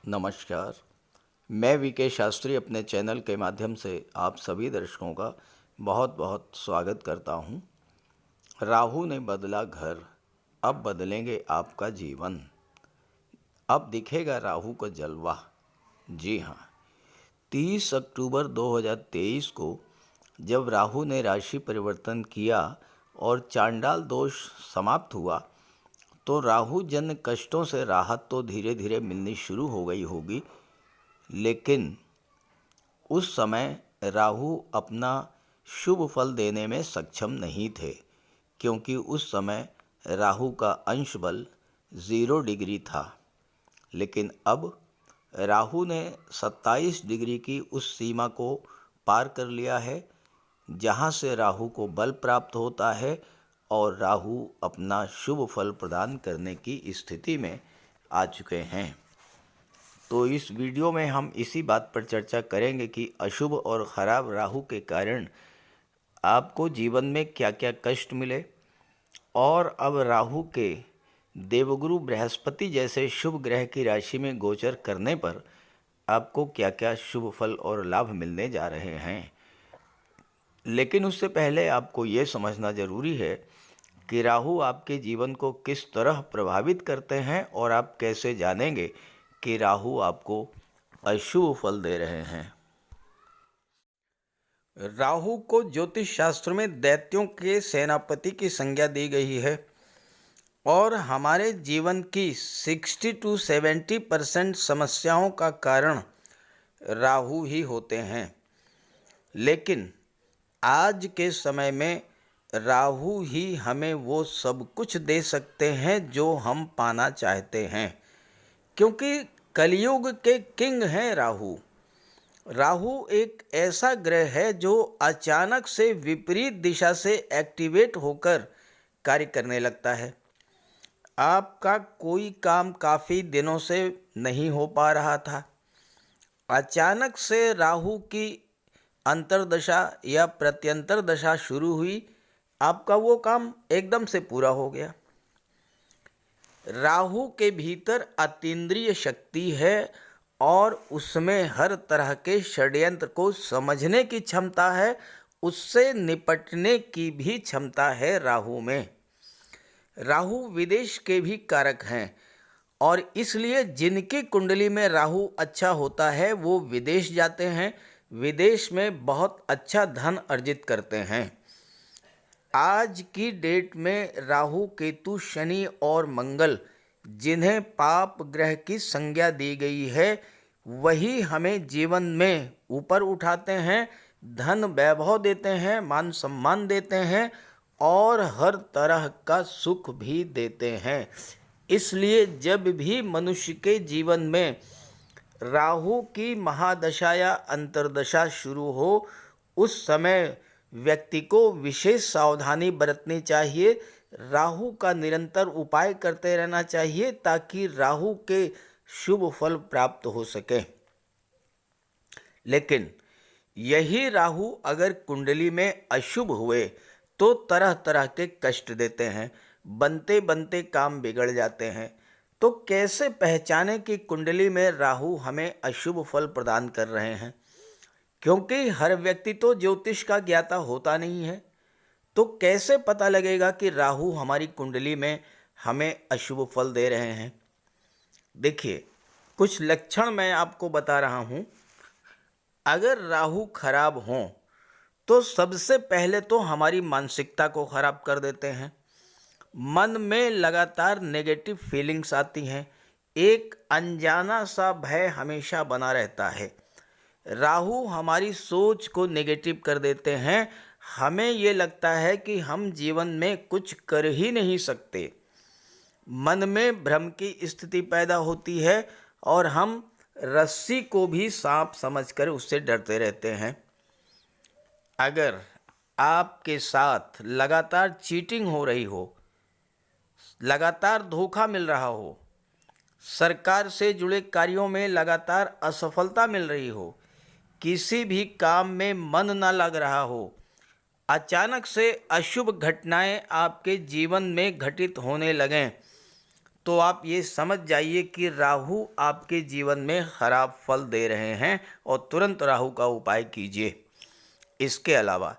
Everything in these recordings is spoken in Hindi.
नमस्कार। मैं वीके शास्त्री अपने चैनल के माध्यम से आप सभी दर्शकों का बहुत बहुत स्वागत करता हूं। राहु ने बदला घर, अब बदलेंगे आपका जीवन। अब दिखेगा राहु का जलवा। जी हाँ, 30 अक्टूबर 2023 को जब राहु ने राशि परिवर्तन किया और चांडाल दोष समाप्त हुआ, तो राहु जन्य कष्टों से राहत तो धीरे धीरे मिलनी शुरू हो गई होगी, लेकिन उस समय राहु अपना शुभ फल देने में सक्षम नहीं थे, क्योंकि उस समय राहु का अंश बल 0 डिग्री था। लेकिन अब राहु ने 27 डिग्री की उस सीमा को पार कर लिया है, जहाँ से राहु को बल प्राप्त होता है और राहु अपना शुभ फल प्रदान करने की स्थिति में आ चुके हैं। तो इस वीडियो में हम इसी बात पर चर्चा करेंगे कि अशुभ और ख़राब राहु के कारण आपको जीवन में क्या क्या कष्ट मिले, और अब राहु के देवगुरु बृहस्पति जैसे शुभ ग्रह की राशि में गोचर करने पर आपको क्या क्या शुभ फल और लाभ मिलने जा रहे हैं। लेकिन उससे पहले आपको ये समझना ज़रूरी है कि राहु आपके जीवन को किस तरह प्रभावित करते हैं और आप कैसे जानेंगे कि राहु आपको अशुभ फल दे रहे हैं। राहु को ज्योतिष शास्त्र में दैत्यों के सेनापति की संज्ञा दी गई है और हमारे जीवन की 60 to 70% समस्याओं का कारण राहु ही होते हैं। लेकिन आज के समय में राहु ही हमें वो सब कुछ दे सकते हैं जो हम पाना चाहते हैं, क्योंकि कलयुग के किंग हैं राहु। राहु एक ऐसा ग्रह है जो अचानक से विपरीत दिशा से एक्टिवेट होकर कार्य करने लगता है। आपका कोई काम काफ़ी दिनों से नहीं हो पा रहा था, अचानक से राहु की अंतर्दशा या प्रत्यंतर दशा शुरू हुई, आपका वो काम एकदम से पूरा हो गया। राहु के भीतर अतीन्द्रिय शक्ति है और उसमें हर तरह के षड्यंत्र को समझने की क्षमता है, उससे निपटने की भी क्षमता है राहु में। राहु विदेश के भी कारक हैं और इसलिए जिनकी कुंडली में राहु अच्छा होता है वो विदेश जाते हैं, विदेश में बहुत अच्छा धन अर्जित करते हैं। आज की डेट में राहु, केतु, शनि और मंगल जिन्हें पाप ग्रह की संज्ञा दी गई है, वही हमें जीवन में ऊपर उठाते हैं, धन वैभव देते हैं, मान सम्मान देते हैं और हर तरह का सुख भी देते हैं। इसलिए जब भी मनुष्य के जीवन में राहु की महादशा या अंतर्दशा शुरू हो, उस समय व्यक्ति को विशेष सावधानी बरतनी चाहिए। राहु का निरंतर उपाय करते रहना चाहिए ताकि राहु के शुभ फल प्राप्त हो सके। लेकिन यही राहु अगर कुंडली में अशुभ हुए तो तरह तरह के कष्ट देते हैं, बनते बनते काम बिगड़ जाते हैं। तो कैसे पहचाने कि कुंडली में राहु हमें अशुभ फल प्रदान कर रहे हैं, क्योंकि हर व्यक्ति तो ज्योतिष का ज्ञाता होता नहीं है। तो कैसे पता लगेगा कि राहु हमारी कुंडली में हमें अशुभ फल दे रहे हैं। देखिए, कुछ लक्षण मैं आपको बता रहा हूँ। अगर राहु खराब हों तो सबसे पहले तो हमारी मानसिकता को खराब कर देते हैं। मन में लगातार नेगेटिव फीलिंग्स आती हैं, एक अनजाना सा भय हमेशा बना रहता है। राहु हमारी सोच को नेगेटिव कर देते हैं, हमें ये लगता है कि हम जीवन में कुछ कर ही नहीं सकते। मन में भ्रम की स्थिति पैदा होती है और हम रस्सी को भी सांप समझकर उससे डरते रहते हैं। अगर आपके साथ लगातार चीटिंग हो रही हो, लगातार धोखा मिल रहा हो, सरकार से जुड़े कार्यों में लगातार असफलता मिल रही हो, किसी भी काम में मन ना लग रहा हो, अचानक से अशुभ घटनाएं आपके जीवन में घटित होने लगें, तो आप ये समझ जाइए कि राहु आपके जीवन में खराब फल दे रहे हैं और तुरंत राहु का उपाय कीजिए। इसके अलावा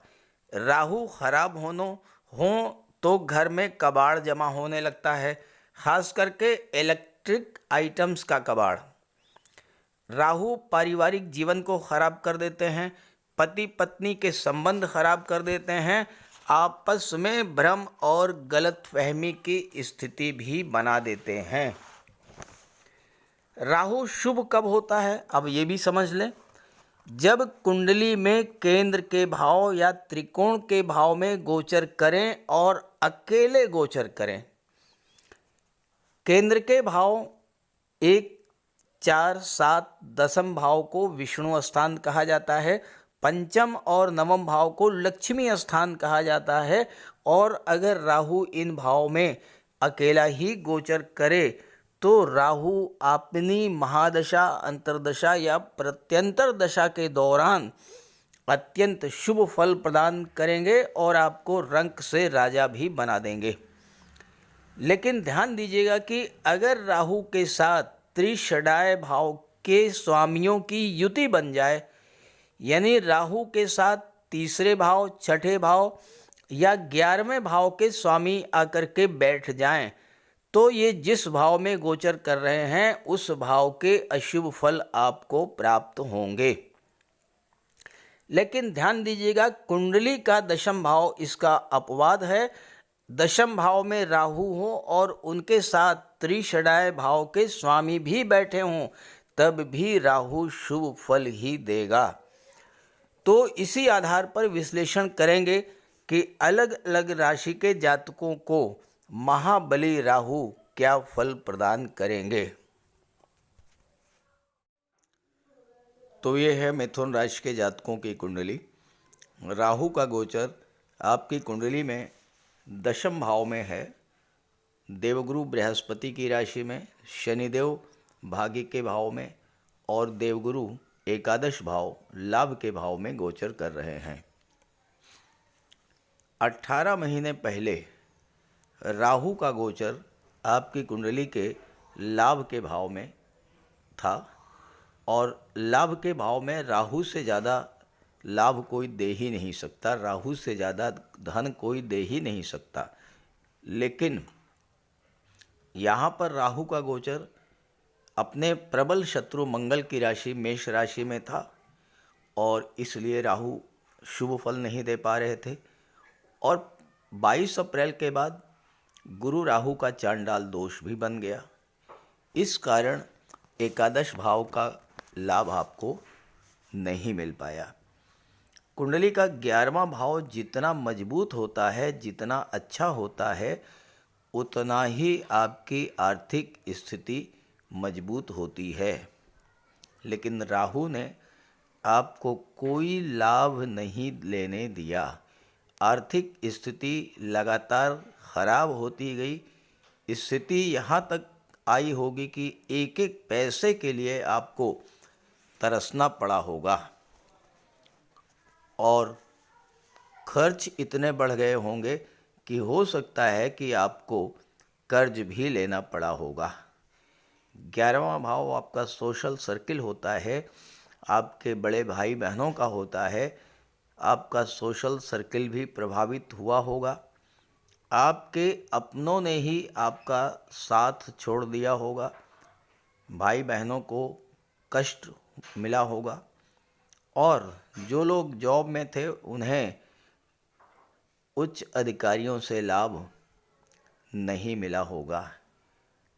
राहु खराब हो तो घर में कबाड़ जमा होने लगता है, खास करके इलेक्ट्रिक आइटम्स का कबाड़। राहु पारिवारिक जीवन को खराब कर देते हैं, पति पत्नी के संबंध खराब कर देते हैं, आपस में भ्रम और गलतफहमी की स्थिति भी बना देते हैं। राहु शुभ कब होता है, अब ये भी समझ लें। जब कुंडली में केंद्र के भाव या त्रिकोण के भाव में गोचर करें और अकेले गोचर करें। केंद्र के भाव 1, 4, 7, दसम भाव को विष्णु स्थान कहा जाता है, पंचम और नवम भाव को लक्ष्मी स्थान कहा जाता है। और अगर राहु इन भाव में अकेला ही गोचर करे तो राहु अपनी महादशा, अंतर्दशा या प्रत्यंतर दशा के दौरान अत्यंत शुभ फल प्रदान करेंगे और आपको रंक से राजा भी बना देंगे। लेकिन ध्यान दीजिएगा कि अगर राहु के साथ त्रिषडाय भाव के स्वामियों की युति बन जाए, यानी राहु के साथ तीसरे भाव, छठे भाव या 11वें भाव के स्वामी आकर के बैठ जाएं, तो ये जिस भाव में गोचर कर रहे हैं उस भाव के अशुभ फल आपको प्राप्त होंगे। लेकिन ध्यान दीजिएगा, कुंडली का दशम भाव इसका अपवाद है। दशम भाव में राहु हो और उनके साथ त्रिषडाय भाव के स्वामी भी बैठे हों, तब भी राहु शुभ फल ही देगा। तो इसी आधार पर विश्लेषण करेंगे कि अलग अलग राशि के जातकों को महाबली राहु क्या फल प्रदान करेंगे। तो ये है मिथुन राशि के जातकों की कुंडली। राहु का गोचर आपकी कुंडली में दशम भाव में है, देवगुरु बृहस्पति की राशि में, शनिदेव भाग्य के भाव में और देवगुरु एकादश भाव लाभ के भाव में गोचर कर रहे हैं। 18 महीने पहले राहु का गोचर आपकी कुंडली के लाभ के भाव में था और लाभ के भाव में राहु से ज़्यादा लाभ कोई दे ही नहीं सकता, राहु से ज़्यादा धन कोई दे ही नहीं सकता। लेकिन यहाँ पर राहु का गोचर अपने प्रबल शत्रु मंगल की राशि मेष राशि में था और इसलिए राहु शुभ फल नहीं दे पा रहे थे। और 22 अप्रैल के बाद गुरु राहु का चांडाल दोष भी बन गया। इस कारण एकादश भाव का लाभ आपको नहीं मिल पाया। कुंडली का 11वां भाव जितना मजबूत होता है, जितना अच्छा होता है, उतना ही आपकी आर्थिक स्थिति मजबूत होती है। लेकिन राहु ने आपको कोई लाभ नहीं लेने दिया। आर्थिक स्थिति लगातार खराब होती गई। स्थिति यहाँ तक आई होगी कि एक एक पैसे के लिए आपको तरसना पड़ा होगा और खर्च इतने बढ़ गए होंगे कि हो सकता है कि आपको कर्ज भी लेना पड़ा होगा। 11वां भाव आपका सोशल सर्किल होता है, आपके बड़े भाई बहनों का होता है। आपका सोशल सर्किल भी प्रभावित हुआ होगा। आपके अपनों ने ही आपका साथ छोड़ दिया होगा, भाई बहनों को कष्ट मिला होगा और जो लोग जॉब में थे उन्हें उच्च अधिकारियों से लाभ नहीं मिला होगा।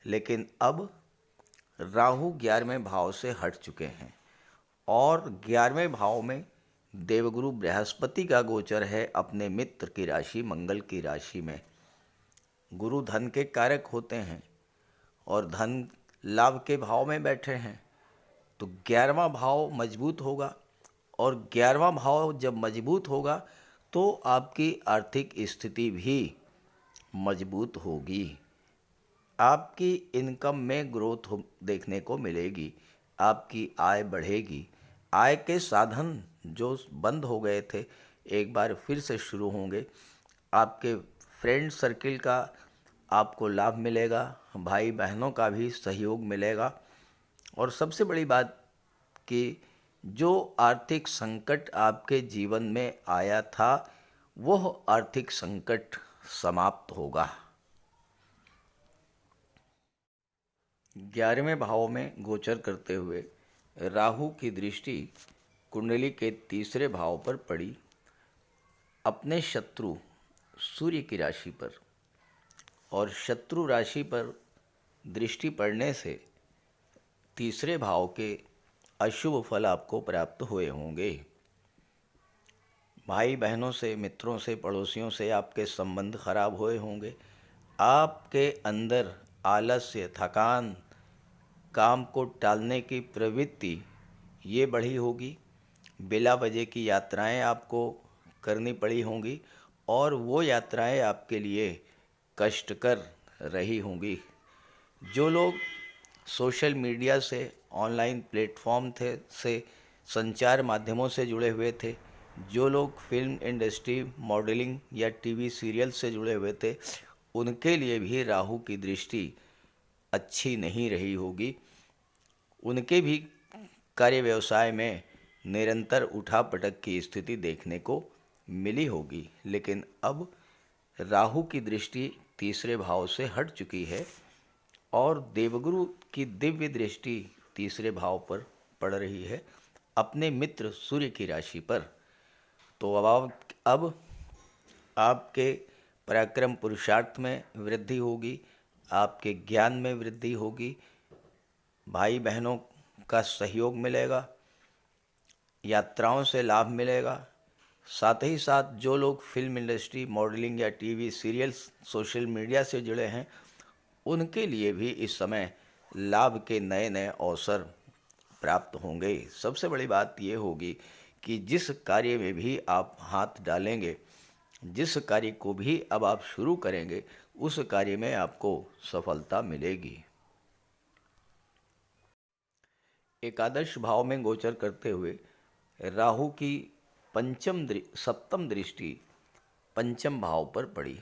लेकिन अब राहु 11वें भाव से हट चुके हैं और 11वें भाव में देवगुरु बृहस्पति का गोचर है अपने मित्र की राशि मंगल की राशि में। गुरु धन के कारक होते हैं और धन लाभ के भाव में बैठे हैं, तो 11वां भाव मजबूत होगा और 11वां भाव जब मजबूत होगा तो आपकी आर्थिक स्थिति भी मजबूत होगी। आपकी इनकम में ग्रोथ देखने को मिलेगी, आपकी आय बढ़ेगी। आय के साधन जो बंद हो गए थे एक बार फिर से शुरू होंगे। आपके फ्रेंड सर्किल का आपको लाभ मिलेगा, भाई बहनों का भी सहयोग मिलेगा। और सबसे बड़ी बात कि जो आर्थिक संकट आपके जीवन में आया था, वह आर्थिक संकट समाप्त होगा। 11वें भाव में गोचर करते हुए राहु की दृष्टि कुंडली के तीसरे भाव पर पड़ी, अपने शत्रु सूर्य की राशि पर। और शत्रु राशि पर दृष्टि पड़ने से तीसरे भाव के अशुभ फल आपको प्राप्त हुए होंगे। भाई बहनों से, मित्रों से, पड़ोसियों से आपके संबंध खराब हुए होंगे। आपके अंदर आलस्य, थकान, काम को टालने की प्रवृत्ति ये बढ़ी होगी। बिला वजह की यात्राएं आपको करनी पड़ी होंगी और वो यात्राएं आपके लिए कष्टकर रही होंगी। जो लोग सोशल मीडिया से, ऑनलाइन प्लेटफॉर्म से संचार माध्यमों से जुड़े हुए थे, जो लोग फिल्म इंडस्ट्री, मॉडलिंग या टीवी सीरियल से जुड़े हुए थे, उनके लिए भी राहु की दृष्टि अच्छी नहीं रही होगी। उनके भी कार्य व्यवसाय में निरंतर उठापटक की स्थिति देखने को मिली होगी। लेकिन अब राहु की दृष्टि तीसरे भाव से हट चुकी है और देवगुरु की दिव्य दृष्टि तीसरे भाव पर पड़ रही है, अपने मित्र सूर्य की राशि पर। तो अब आपके पराक्रम पुरुषार्थ में वृद्धि होगी, आपके ज्ञान में वृद्धि होगी, भाई बहनों का सहयोग मिलेगा, यात्राओं से लाभ मिलेगा। साथ ही साथ जो लोग फिल्म इंडस्ट्री, मॉडलिंग या टीवी सीरियल्स, सोशल मीडिया से जुड़े हैं, उनके लिए भी इस समय लाभ के नए नए अवसर प्राप्त होंगे। सबसे बड़ी बात ये होगी कि जिस कार्य में भी आप हाथ डालेंगे, जिस कार्य को भी अब आप शुरू करेंगे, उस कार्य में आपको सफलता मिलेगी। एकादश भाव में गोचर करते हुए राहु की सप्तम दृष्टि पंचम भाव पर पड़ी।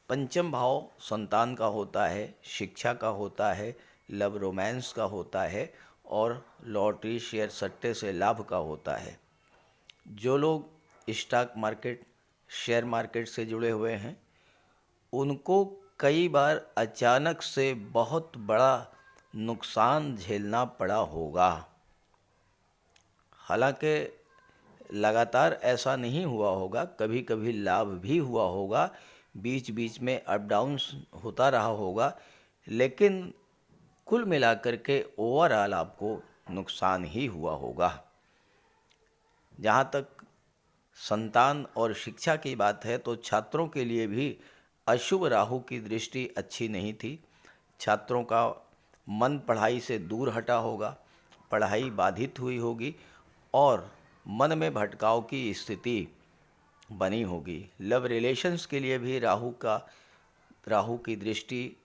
पंचम भाव संतान का होता है, शिक्षा का होता है, लव रोमांस का होता है और लॉटरी, शेयर, सट्टे से लाभ का होता है। जो लोग स्टॉक मार्केट, शेयर मार्केट से जुड़े हुए हैं, उनको कई बार अचानक से बहुत बड़ा नुकसान झेलना पड़ा होगा। हालांकि लगातार ऐसा नहीं हुआ होगा, कभी कभी लाभ भी हुआ होगा, बीच बीच में अप डाउन्स होता रहा होगा, लेकिन कुल मिलाकर के ओवरऑल आपको नुकसान ही हुआ होगा। जहाँ तक संतान और शिक्षा की बात है तो छात्रों के लिए भी अशुभ राहु की दृष्टि अच्छी नहीं थी। छात्रों का मन पढ़ाई से दूर हटा होगा, पढ़ाई बाधित हुई होगी और मन में भटकाव की स्थिति बनी होगी। लव रिलेशंस के लिए भी राहु की दृष्टि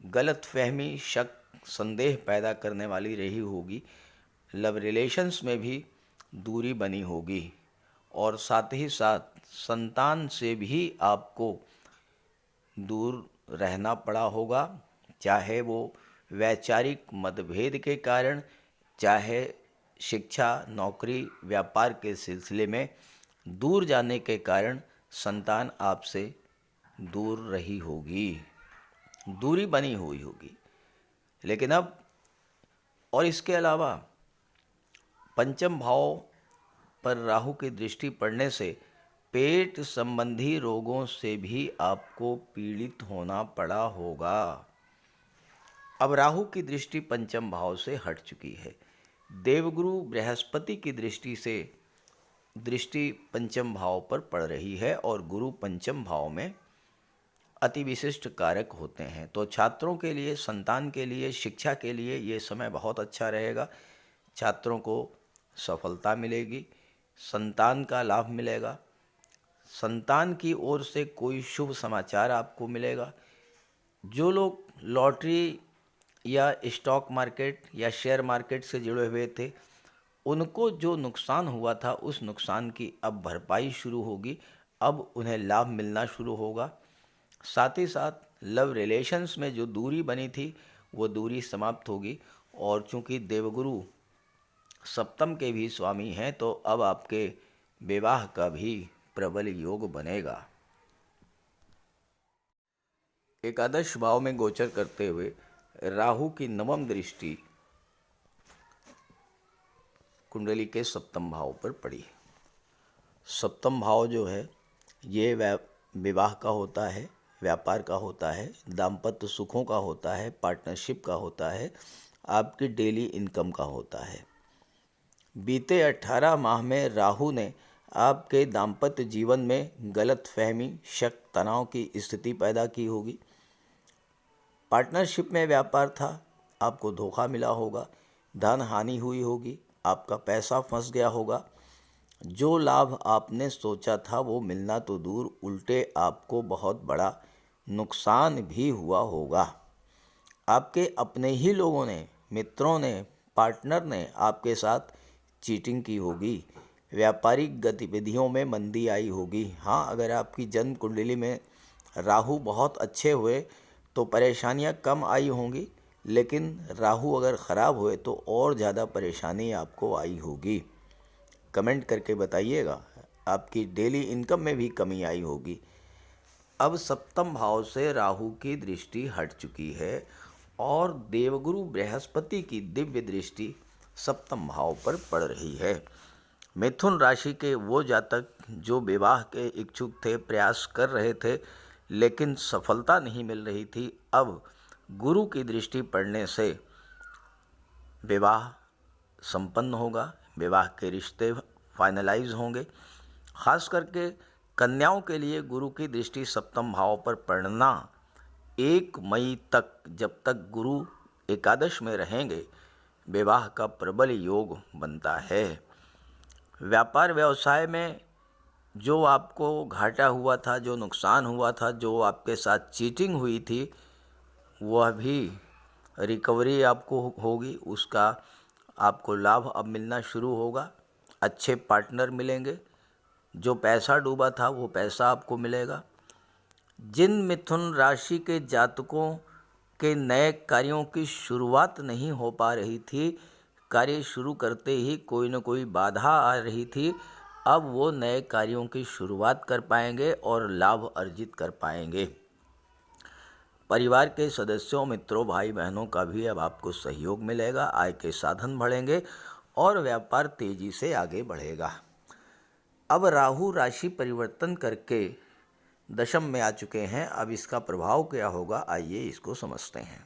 गलतफहमी, शक, संदेह पैदा करने वाली रही होगी। लव रिलेशंस में भी दूरी बनी होगी और साथ ही साथ संतान से भी आपको दूर रहना पड़ा होगा, चाहे वो वैचारिक मतभेद के कारण, चाहे शिक्षा, नौकरी, व्यापार के सिलसिले में दूर जाने के कारण संतान आपसे दूर रही होगी, दूरी बनी हुई होगी। लेकिन अब और इसके अलावा पंचम भाव पर राहु की दृष्टि पड़ने से पेट संबंधी रोगों से भी आपको पीड़ित होना पड़ा होगा। अब राहु की दृष्टि पंचम भाव से हट चुकी है। देवगुरु बृहस्पति की दृष्टि पंचम भाव पर पड़ रही है और गुरु पंचम भाव में अति विशिष्ट कारक होते हैं। तो छात्रों के लिए, संतान के लिए, शिक्षा के लिए ये समय बहुत अच्छा रहेगा। छात्रों को सफलता मिलेगी, संतान का लाभ मिलेगा, संतान की ओर से कोई शुभ समाचार आपको मिलेगा। जो लोग लॉटरी या स्टॉक मार्केट या शेयर मार्केट से जुड़े हुए थे, उनको जो नुकसान हुआ था उस नुकसान की अब भरपाई शुरू होगी। अब उन्हें लाभ मिलना शुरू होगा। साथ ही साथ लव रिलेशंस में जो दूरी बनी थी वो दूरी समाप्त होगी। और चूंकि देवगुरु सप्तम के भी स्वामी हैं तो अब आपके विवाह का भी प्रबल योग बनेगा। एकादश भाव में गोचर करते हुए राहु की नवम दृष्टि कुंडली के सप्तम भाव पर पड़ी। सप्तम भाव जो है ये विवाह का होता है, व्यापार का होता है, दाम्पत्य सुखों का होता है, पार्टनरशिप का होता है, आपकी डेली इनकम का होता है। बीते 18 माह में राहु ने आपके दाम्पत्य जीवन में गलतफहमी, शक, तनाव की स्थिति पैदा की होगी। पार्टनरशिप में व्यापार था, आपको धोखा मिला होगा, धन हानि हुई होगी, आपका पैसा फंस गया होगा। जो लाभ आपने सोचा था वो मिलना तो दूर, उल्टे आपको बहुत बड़ा नुकसान भी हुआ होगा। आपके अपने ही लोगों ने, मित्रों ने, पार्टनर ने आपके साथ चीटिंग की होगी। व्यापारिक गतिविधियों में मंदी आई होगी। हाँ, अगर आपकी जन्म कुंडली में राहु बहुत अच्छे हुए तो परेशानियां कम आई होंगी, लेकिन राहु अगर ख़राब हुए तो और ज़्यादा परेशानी आपको आई होगी। कमेंट करके बताइएगा। आपकी डेली इनकम में भी कमी आई होगी। अब सप्तम भाव से राहु की दृष्टि हट चुकी है और देवगुरु बृहस्पति की दिव्य दृष्टि सप्तम भाव पर पड़ रही है। मिथुन राशि के वो जातक जो विवाह के इच्छुक थे, प्रयास कर रहे थे लेकिन सफलता नहीं मिल रही थी, अब गुरु की दृष्टि पड़ने से विवाह संपन्न होगा, विवाह के रिश्ते फाइनलाइज होंगे। खास करके कन्याओं के लिए गुरु की दृष्टि सप्तम भाव पर पड़ना 1 मई तक, जब तक गुरु एकादश में रहेंगे, विवाह का प्रबल योग बनता है। व्यापार व्यवसाय में जो आपको घाटा हुआ था, जो नुकसान हुआ था, जो आपके साथ चीटिंग हुई थी, वह भी रिकवरी आपको होगी। उसका आपको लाभ अब मिलना शुरू होगा। अच्छे पार्टनर मिलेंगे। जो पैसा डूबा था वो पैसा आपको मिलेगा। जिन मिथुन राशि के जातकों के नए कार्यों की शुरुआत नहीं हो पा रही थी, कार्य शुरू करते ही कोई न कोई बाधा आ रही थी, अब वो नए कार्यों की शुरुआत कर पाएंगे और लाभ अर्जित कर पाएंगे। परिवार के सदस्यों, मित्रों, भाई बहनों का भी अब आपको सहयोग मिलेगा। आय के साधन बढ़ेंगे और व्यापार तेजी से आगे बढ़ेगा। अब राहु राशि परिवर्तन करके दशम में आ चुके हैं। अब इसका प्रभाव क्या होगा, आइए इसको समझते हैं।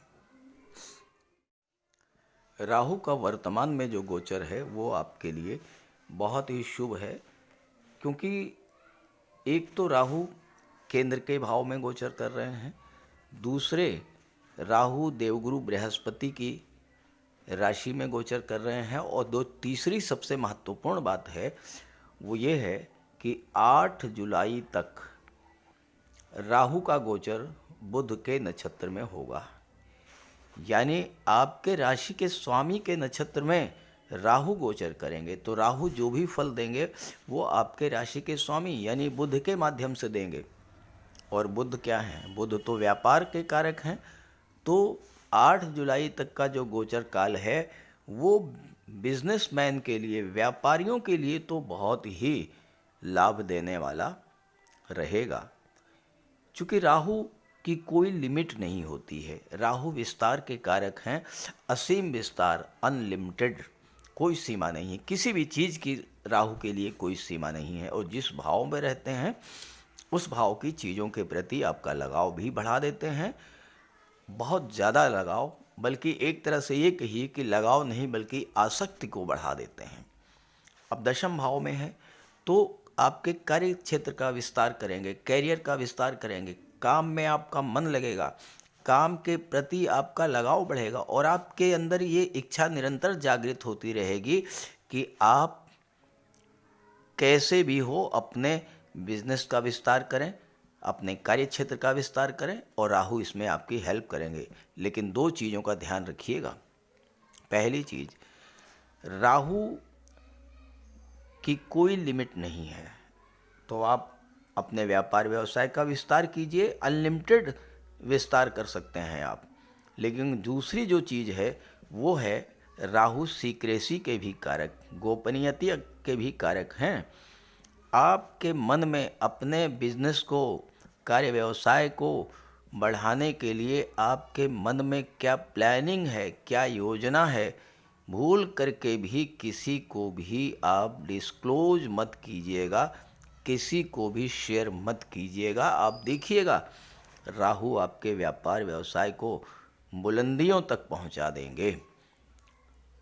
राहु का वर्तमान में जो गोचर है वो आपके लिए बहुत ही शुभ है, क्योंकि एक तो राहु केंद्र के भाव में गोचर कर रहे हैं, दूसरे राहु देवगुरु बृहस्पति की राशि में गोचर कर रहे हैं, और तीसरी सबसे महत्वपूर्ण बात है वो ये है कि 8 जुलाई तक राहु का गोचर बुध के नक्षत्र में होगा। यानी आपके राशि के स्वामी के नक्षत्र में राहु गोचर करेंगे तो राहु जो भी फल देंगे वो आपके राशि के स्वामी यानी बुध के माध्यम से देंगे। और बुध क्या हैं? बुध तो व्यापार के कारक हैं। तो 8 जुलाई तक का जो गोचर काल है वो बिजनेसमैन के लिए, व्यापारियों के लिए तो बहुत ही लाभ देने वाला रहेगा। चूँकि राहु की कोई लिमिट नहीं होती है, राहु विस्तार के कारक हैं। असीम विस्तार, अनलिमिटेड, कोई सीमा नहीं है। किसी भी चीज़ की राहु के लिए कोई सीमा नहीं है। और जिस भाव में रहते हैं उस भाव की चीज़ों के प्रति आपका लगाव भी बढ़ा देते हैं, बहुत ज़्यादा लगाव, बल्कि एक तरह से ये कहिए कि लगाव नहीं बल्कि आसक्ति को बढ़ा देते हैं। अब दशम भाव में है तो आपके कार्य क्षेत्र का विस्तार करेंगे, कैरियर का विस्तार करेंगे, काम में आपका मन लगेगा, काम के प्रति आपका लगाव बढ़ेगा और आपके अंदर ये इच्छा निरंतर जागृत होती रहेगी कि आप कैसे भी हो अपने बिजनेस का विस्तार करें, अपने कार्य क्षेत्र का विस्तार करें, और राहु इसमें आपकी हेल्प करेंगे। लेकिन 2 चीज़ों का ध्यान रखिएगा। पहली चीज़, राहु की कोई लिमिट नहीं है, तो आप अपने व्यापार व्यवसाय का विस्तार कीजिए, अनलिमिटेड विस्तार कर सकते हैं आप। लेकिन दूसरी जो चीज़ है वो है राहु सीक्रेसी के भी कारक, गोपनीयता के भी कारक हैं। आपके मन में अपने बिजनेस को, कार्य व्यवसाय को बढ़ाने के लिए आपके मन में क्या प्लानिंग है, क्या योजना है, भूल करके भी किसी को भी आप डिस्क्लोज मत कीजिएगा, किसी को भी शेयर मत कीजिएगा। आप देखिएगा राहु आपके व्यापार व्यवसाय को बुलंदियों तक पहुंचा देंगे।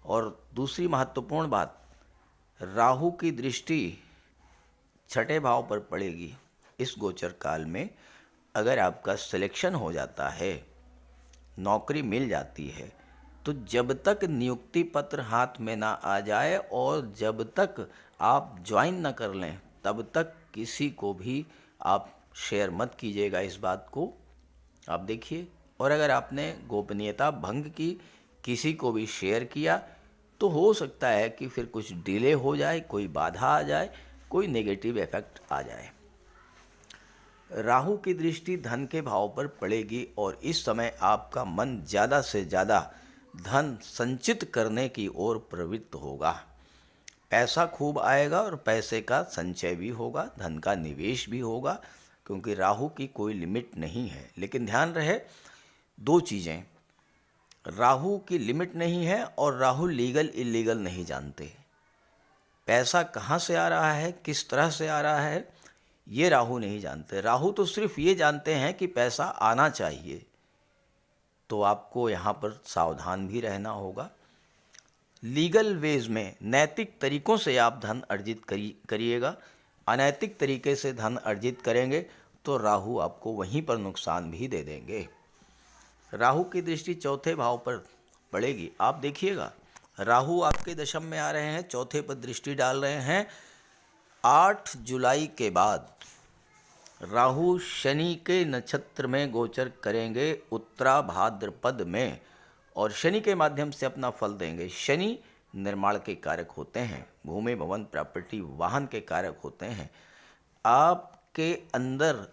और दूसरी महत्वपूर्ण बात, राहु की दृष्टि छठे भाव पर पड़ेगी इस गोचर काल में। अगर आपका सिलेक्शन हो जाता है, नौकरी मिल जाती है, तो जब तक नियुक्ति पत्र हाथ में ना आ जाए और जब तक आप ज्वाइन ना कर लें, तब तक किसी को भी आप शेयर मत कीजिएगा इस बात को। आप देखिए, और अगर आपने गोपनीयता भंग की, किसी को भी शेयर किया, तो हो सकता है कि फिर कुछ डिले हो जाए, कोई बाधा आ जाए, कोई नेगेटिव इफेक्ट आ जाए। राहु की दृष्टि धन के भाव पर पड़ेगी और इस समय आपका मन ज़्यादा से ज़्यादा धन संचित करने की ओर प्रवृत्त होगा। पैसा खूब आएगा और पैसे का संचय भी होगा, धन का निवेश भी होगा, क्योंकि राहु की कोई लिमिट नहीं है। लेकिन ध्यान रहे, दो चीज़ें, राहु की लिमिट नहीं है और राहु लीगल इलीगल नहीं जानते। पैसा कहाँ से आ रहा है, किस तरह से आ रहा है, ये राहु नहीं जानते। राहु तो सिर्फ ये जानते हैं कि पैसा आना चाहिए। तो आपको यहाँ पर सावधान भी रहना होगा। लीगल वेज में, नैतिक तरीक़ों से आप धन अर्जित करिएगा। अनैतिक तरीके से धन अर्जित करेंगे तो राहु आपको वहीं पर नुकसान भी दे देंगे। राहु की दृष्टि चौथे भाव पर पड़ेगी। आप देखिएगा, राहु आपके दशम में आ रहे हैं, चौथे पर दृष्टि डाल रहे हैं। 8 जुलाई के बाद राहु शनि के नक्षत्र में गोचर करेंगे, उत्तरा भाद्रपद में, और शनि के माध्यम से अपना फल देंगे। शनि निर्माण के कारक होते हैं, भूमि भवन प्रॉपर्टी वाहन के कारक होते हैं। आपके अंदर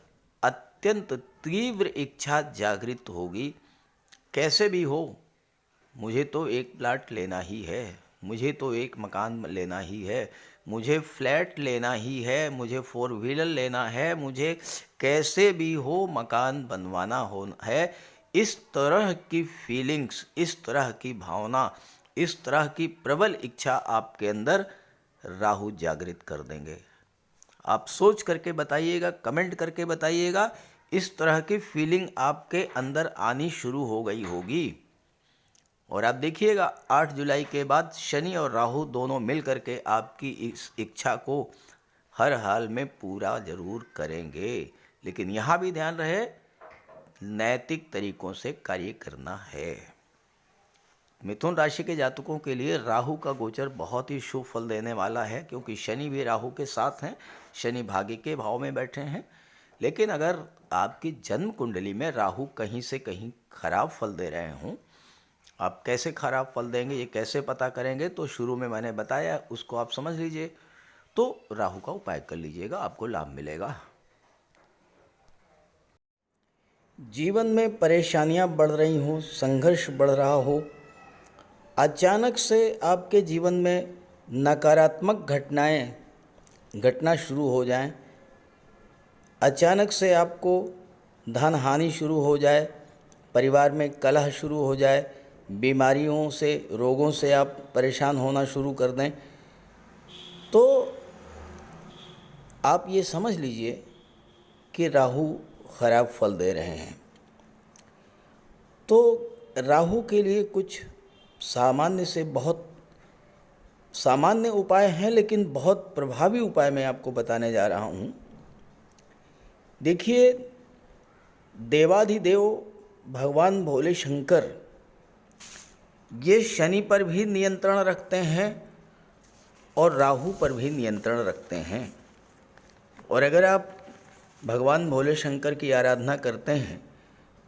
अत्यंत तीव्र इच्छा जागृत होगी, कैसे भी हो मुझे तो एक प्लाट लेना ही है, मुझे तो एक मकान लेना ही है, मुझे फ्लैट लेना ही है, मुझे 4 व्हीलर लेना है, मुझे कैसे भी हो मकान बनवाना हो है। इस तरह की फीलिंग्स, इस तरह की भावना, इस तरह की प्रबल इच्छा आपके अंदर राहु जागृत कर देंगे। आप सोच करके बताइएगा, कमेंट करके बताइएगा, इस तरह की फीलिंग आपके अंदर आनी शुरू हो गई होगी। और आप देखिएगा 8 जुलाई के बाद शनि और राहु दोनों मिल करके आपकी इस इच्छा को हर हाल में पूरा जरूर करेंगे। लेकिन यहाँ भी ध्यान रहे, नैतिक तरीकों से कार्य करना है। मिथुन राशि के जातकों के लिए राहु का गोचर बहुत ही शुभ फल देने वाला है, क्योंकि शनि भी राहु के साथ हैं, शनि भाग्य के भाव में बैठे हैं। लेकिन अगर आपकी जन्म कुंडली में राहु कहीं से कहीं खराब फल दे रहे हों, आप कैसे खराब फल देंगे, ये कैसे पता करेंगे, तो शुरू में मैंने बताया, उसको आप समझ लीजिए, तो राहु का उपाय कर लीजिएगा, आपको लाभ मिलेगा। जीवन में परेशानियां बढ़ रही हों, संघर्ष बढ़ रहा हो, अचानक से आपके जीवन में नकारात्मक घटनाएं घटना शुरू हो जाएं, अचानक से आपको धन हानि शुरू हो जाए, परिवार में कलह शुरू हो जाए, बीमारियों से, रोगों से आप परेशान होना शुरू कर दें, तो आप ये समझ लीजिए कि राहु खराब फल दे रहे हैं। तो राहु के लिए कुछ सामान्य से बहुत सामान्य उपाय हैं, लेकिन बहुत प्रभावी उपाय मैं आपको बताने जा रहा हूँ। देखिए, देवाधिदेव भगवान भोले शंकर ये शनि पर भी नियंत्रण रखते हैं और राहु पर भी नियंत्रण रखते हैं। और अगर आप भगवान भोले शंकर की आराधना करते हैं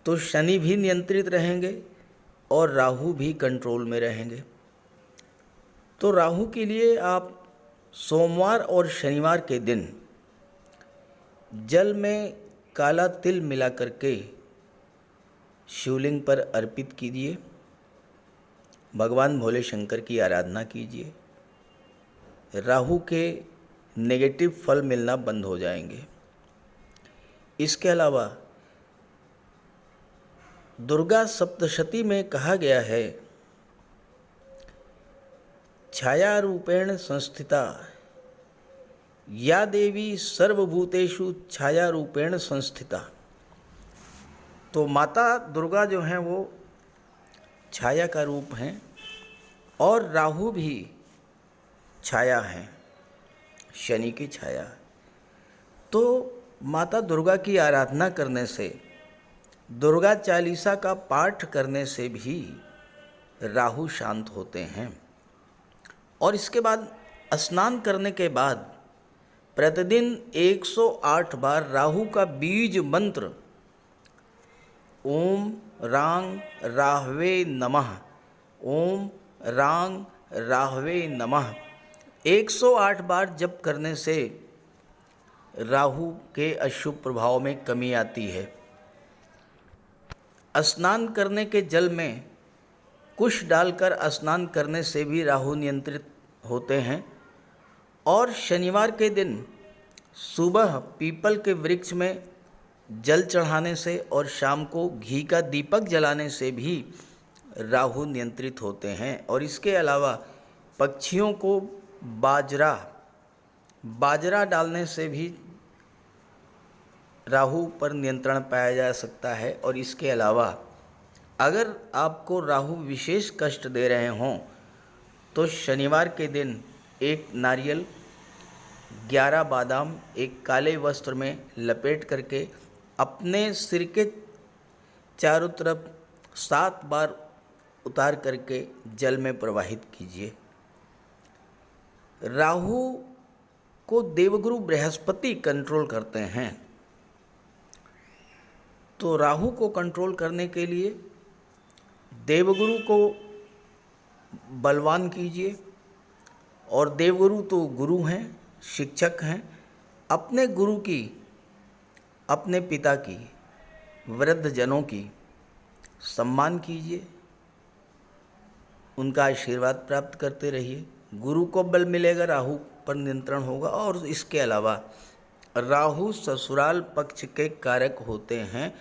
तो शनि भी नियंत्रित रहेंगे और राहु भी कंट्रोल में रहेंगे। तो राहु के लिए आप सोमवार और शनिवार के दिन जल में काला तिल मिला करके शिवलिंग पर अर्पित कीजिए। भगवान भोले शंकर की आराधना कीजिए। राहु के नेगेटिव फल मिलना बंद हो जाएंगे। इसके अलावा दुर्गा सप्तशती में कहा गया है, छाया रूपेण संस्थिता या देवी सर्वभूतेषु छाया रूपेण संस्थिता। तो माता दुर्गा जो हैं वो छाया का रूप हैं और राहु भी छाया हैं, शनि की छाया। तो माता दुर्गा की आराधना करने से, दुर्गा चालीसा का पाठ करने से भी राहु शांत होते हैं। और इसके बाद स्नान करने के बाद प्रतिदिन 108 बार राहु का बीज मंत्र ओम रांग राहवे नमः, ओम रांग राहवे नमः 108 बार जप करने से राहु के अशुभ प्रभाव में कमी आती है। स्नान करने के जल में कुश डालकर स्नान करने से भी राहु नियंत्रित होते हैं। और शनिवार के दिन सुबह पीपल के वृक्ष में जल चढ़ाने से और शाम को घी का दीपक जलाने से भी राहु नियंत्रित होते हैं। और इसके अलावा पक्षियों को बाजरा डालने से भी राहु पर नियंत्रण पाया जा सकता है। और इसके अलावा अगर आपको राहु विशेष कष्ट दे रहे हों तो शनिवार के दिन एक नारियल, 11 बादाम एक काले वस्त्र में लपेट करके अपने सिर के चारों तरफ 7 बार उतार करके जल में प्रवाहित कीजिए। राहु को देवगुरु बृहस्पति कंट्रोल करते हैं। तो राहु को कंट्रोल करने के लिए देवगुरु को बलवान कीजिए। और देवगुरु तो गुरु हैं, शिक्षक हैं। अपने गुरु की, अपने पिता की, वृद्ध जनों की सम्मान कीजिए, उनका आशीर्वाद प्राप्त करते रहिए। गुरु को बल मिलेगा, राहु पर नियंत्रण होगा। और इसके अलावा राहु ससुराल पक्ष के कारक होते हैं।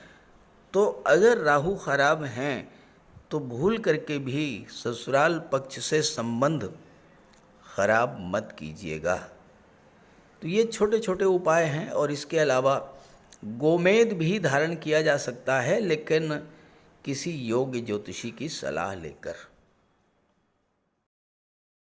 तो अगर राहु खराब हैं तो भूल करके भी ससुराल पक्ष से संबंध खराब मत कीजिएगा। तो ये छोटे छोटे उपाय हैं। और इसके अलावा गोमेद भी धारण किया जा सकता है, लेकिन किसी योग्य ज्योतिषी की सलाह लेकर।